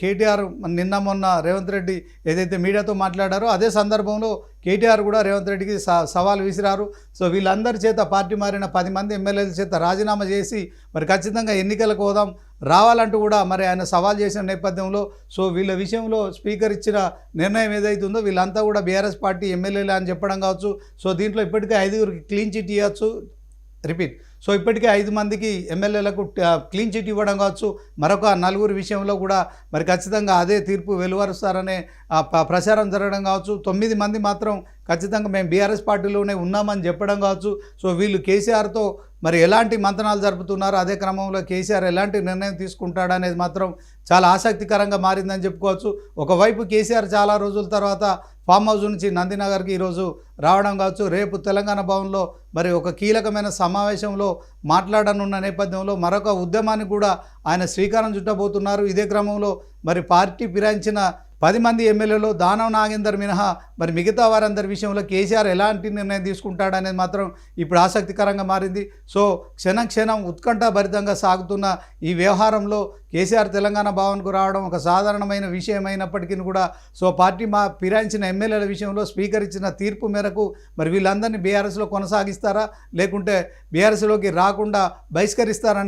కేటీఆర్ నిన్న మొన్న రేవంత్ రెడ్డి ఏదైతే మీడియాతో మాట్లాడారో అదే సందర్భంలో కేటీఆర్ కూడా రేవంత్ రెడ్డికి సవాల్ విసిరారు. సో వీళ్ళందరి చేత పార్టీ మారిన 10 మంది ఎమ్మెల్యేల చేత రాజీనామా చేసి మరి ఖచ్చితంగా ఎన్నికలకు పోదాం రావాలంటూ కూడా మరి ఆయన సవాల్ చేసిన నేపథ్యంలో సో వీళ్ళ విషయంలో స్పీకర్ ఇచ్చిన నిర్ణయం ఏదైతుందో వీళ్ళంతా కూడా బీఆర్ఎస్ పార్టీ ఎమ్మెల్యేలు అని చెప్పడం కావచ్చు. సో దీంట్లో ఇప్పటికే 5గురికి క్లీన్ చిట్ ఇవ్వచ్చు. రిపీట్. సో ఇప్పటికే 5 మందికి ఎమ్మెల్యేలకు క్లీన్ చిట్ ఇవ్వడం కావచ్చు. మరొక 4 విషయంలో కూడా మరి ఖచ్చితంగా అదే తీర్పు వెలువరుస్తారనే ప్రచారం జరగడం కావచ్చు. 9 మంది మాత్రం ఖచ్చితంగా మేము బీఆర్ఎస్ పార్టీలోనే ఉన్నామని చెప్పడం కావచ్చు. సో వీళ్ళు కేసీఆర్తో మరి ఎలాంటి మంతనాలు జరుపుతున్నారు, అదే క్రమంలో కేసీఆర్ ఎలాంటి నిర్ణయం తీసుకుంటాడనేది మాత్రం చాలా ఆసక్తికరంగా మారిందని చెప్పుకోవచ్చు. ఒకవైపు కేసీఆర్ చాలా రోజుల తర్వాత ఫామ్ హౌస్ నుంచి నందినగర్కి ఈరోజు రావడం కావచ్చు. రేపు తెలంగాణ భవన్లో మరి ఒక కీలకమైన సమావేశంలో మాట్లాడనున్న నేపథ్యంలో మరొక ఉద్యమానికి కూడా ఆయన శ్రీకారం చుట్టబోతున్నారు. ఇదే క్రమంలో మరి పార్టీ ఫిరాయించిన 10 మంది ఎమ్మెల్యేలో దానం నాగేందర్ మినహా మరి మిగతా వారందరి విషయంలో కేసీఆర్ ఎలాంటి నిర్ణయం తీసుకుంటాడనేది మాత్రం ఇప్పుడు ఆసక్తికరంగా మారింది. సో క్షణం ఉత్కంఠభరితంగా సాగుతున్న ఈ వ్యవహారంలో కేసీఆర్ తెలంగాణ భవన్కు రావడం ఒక సాధారణమైన విషయమైనప్పటికీ కూడా సో పార్టీ ఫిరాయించిన ఎమ్మెల్యేల విషయంలో స్పీకర్ ఇచ్చిన తీర్పు మేరకు మరి వీళ్ళందరినీ బీఆర్ఎస్లో కొనసాగిస్తారా లేకుంటే బీఆర్ఎస్లోకి రాకుండా బహిష్కరిస్తారా